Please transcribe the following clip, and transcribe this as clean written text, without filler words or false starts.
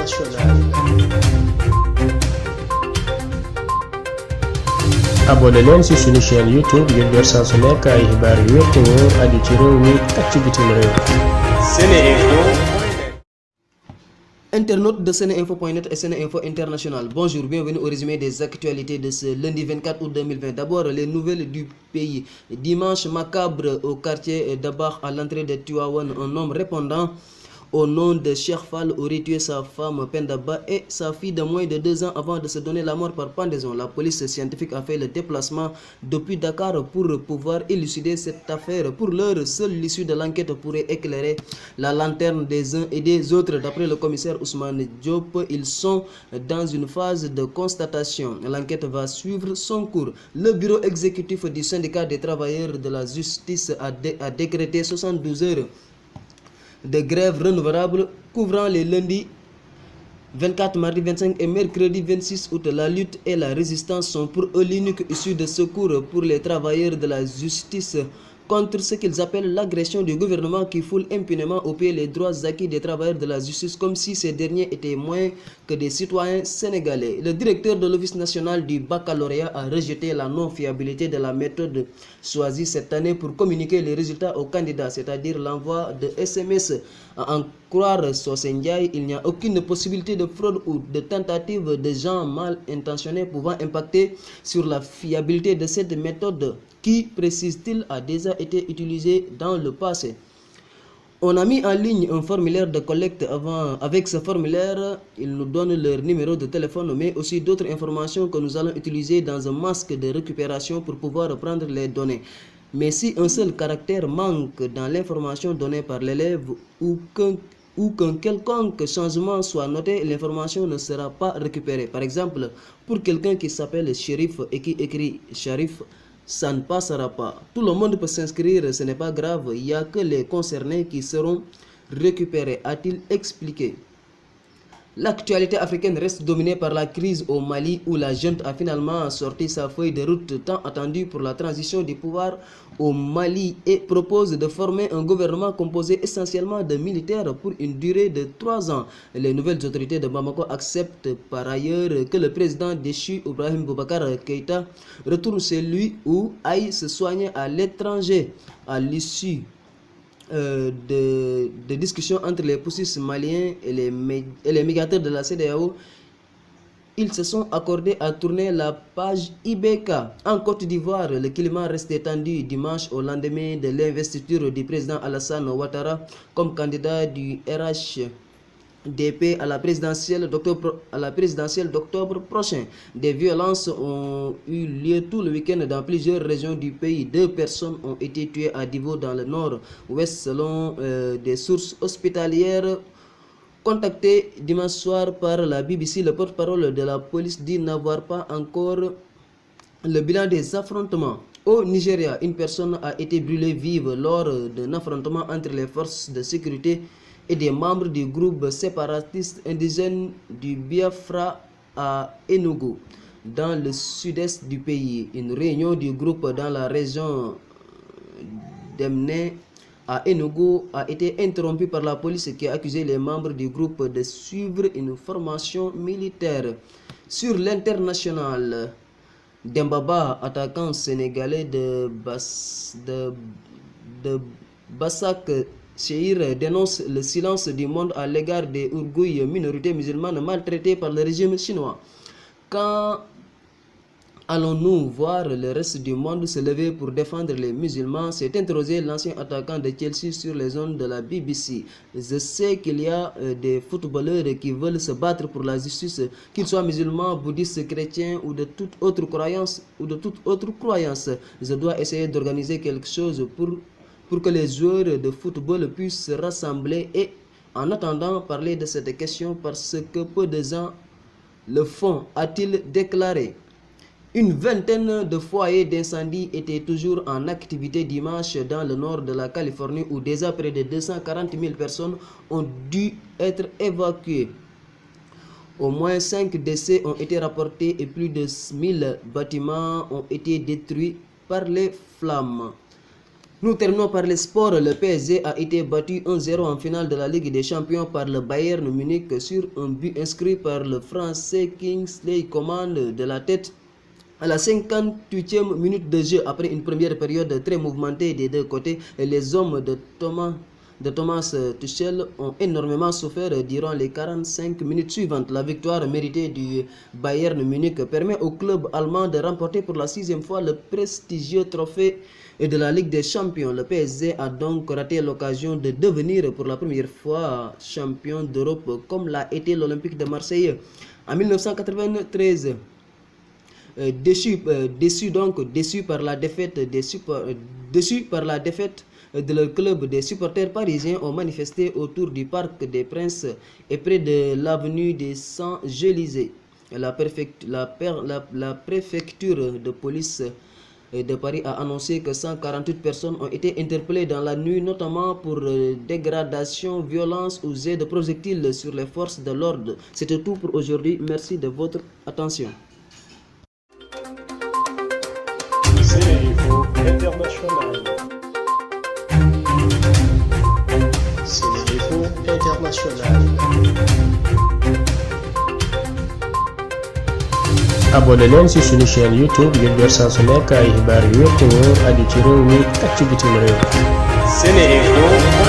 internationale. abonné leen ci suñu chaîne YouTube ngir jot saa su nekk ay xibaar yu wér te wóor aju ci réew mi ak ci bitim réew. SeneInfo. Internautes de SeneInfo.net et SeneInfo International, bonjour, bienvenue au résumé des actualités de ce lundi 24 août 2020. D'abord, les nouvelles du pays. Dimanche macabre au quartier d'Abakh à l'entrée de Tivaouane, un homme répondant au nom de Cheikh Fall aurait tué sa femme Pendaba et sa fille de moins de 2 ans avant de se donner la mort par pendaison. La police scientifique a fait le déplacement depuis Dakar pour pouvoir élucider cette affaire. Pour l'heure, seule l'issue de l'enquête pourrait éclairer la lanterne des uns et des autres. D'après le commissaire Ousmane Diop, ils sont dans une phase de constatation. L'enquête va suivre son cours. Le bureau exécutif du syndicat des travailleurs de la justice a décrété 72 heures de grève renouvelable couvrant les lundis 24, mardi 25 et mercredi 26 août. La lutte et la résistance sont pour eux l'unique issue de secours pour les travailleurs de la justice contre ce qu'ils appellent l'agression du gouvernement qui foule impunément au pied les droits acquis des travailleurs de la justice comme si ces derniers étaient moins que des citoyens sénégalais. Le directeur de l'Office national du baccalauréat a rejeté la non-fiabilité de la méthode choisie cette année pour communiquer les résultats aux candidats, c'est-à-dire l'envoi de SMS. À en croire Socé Ndiaye, il n'y a aucune possibilité de fraude ou de tentative de gens mal intentionnés pouvant impacter sur la fiabilité de cette méthode qui, précise-t-il, a déjà été utilisée dans le passé. On a mis en ligne un formulaire de collecte avec ce formulaire, ils nous donnent leur numéro de téléphone mais aussi d'autres informations que nous allons utiliser dans un masque de récupération pour pouvoir prendre les données. Mais si un seul caractère manque dans l'information donnée par l'élève ou qu'un quelconque changement soit noté, l'information ne sera pas récupérée. Par exemple, pour quelqu'un qui s'appelle Chérif et qui écrit Sharif, ça ne passera pas. Tout le monde peut s'inscrire, ce n'est pas grave, il n'y a que les concernés qui seront récupérés, a-t-il expliqué. L'actualité africaine reste dominée par la crise au Mali où la junte a finalement sorti sa feuille de route tant attendue pour la transition du pouvoir au Mali et propose de former un gouvernement composé essentiellement de militaires pour une durée de 3 ans. Les nouvelles autorités de Bamako acceptent par ailleurs que le président déchu Ibrahim Boubacar Keïta retourne chez lui ou aille se soigner à l'étranger à l'issue de discussions entre les poussistes maliens et les médiateurs de la CEDEAO. Ils se sont accordés à tourner la page IBK. En Côte d'Ivoire, le climat reste tendu dimanche au lendemain de l'investiture du président Alassane Ouattara comme candidat du RHDP à la présidentielle d'octobre prochain. Des violences ont eu lieu tout le week-end dans plusieurs régions du pays. 2 personnes ont été tuées à Divo dans le nord-ouest selon des sources hospitalières. Contacté dimanche soir par la BBC, le porte-parole de la police dit n'avoir pas encore le bilan des affrontements. Au Nigeria, une personne a été brûlée vive lors d'un affrontement entre les forces de sécurité et des membres du groupe séparatiste indigène du Biafra à Enugu, dans le sud-est du pays. Une réunion du groupe dans la région d'Emne à Enugu a été interrompue par la police qui a accusé les membres du groupe de suivre une formation militaire. Sur l'international, Dembaba, attaquant sénégalais de Bassak Cheir, dénonce le silence du monde à l'égard des Ouïghours, minorités musulmanes maltraitées par le régime chinois. Quand allons-nous voir le reste du monde se lever pour défendre les musulmans? S'est interrogé l'ancien attaquant de Chelsea sur les ondes de la BBC. Je sais qu'il y a des footballeurs qui veulent se battre pour la justice, qu'ils soient musulmans, bouddhistes, chrétiens ou de toute autre croyance. Je dois essayer d'organiser quelque chose pour que les joueurs de football puissent se rassembler et, en attendant, parler de cette question parce que peu de gens le font, a-t-il déclaré. Une vingtaine de foyers d'incendie étaient toujours en activité dimanche dans le nord de la Californie où déjà près de 240 000 personnes ont dû être évacuées. Au moins 5 décès ont été rapportés et plus de 1000 bâtiments ont été détruits par les flammes. Nous terminons par les sports. Le PSG a été battu 1-0 en finale de la Ligue des Champions par le Bayern Munich sur un but inscrit par le Français Kingsley Coman de la tête à la 58e minute de jeu. Après une première période très mouvementée des deux côtés, les hommes de Thomas Tuchel ont énormément souffert durant les 45 minutes suivantes. La victoire méritée du Bayern Munich permet au club allemand de remporter pour la 6e fois le prestigieux trophée de la Ligue des Champions. Le PSG a donc raté l'occasion de devenir pour la première fois champion d'Europe comme l'a été l'Olympique de Marseille en 1993. Déçu par la défaite de leur club, des supporters parisiens ont manifesté autour du Parc des Princes et près de l'avenue des Champs-Élysées. La préfecture de police de Paris a annoncé que 148 personnes ont été interpellées dans la nuit, notamment pour dégradation, violence ou jet de projectiles sur les forces de l'ordre. C'était tout pour aujourd'hui. Merci de votre attention. Sénéinfo International. Sénéinfo International. abonné leen ci suñu chaîne YouTube ngir jot saa su nekk ay xibaar yu wér te wóor aju ci réew mi ak ci bitim réew. Sénéinfo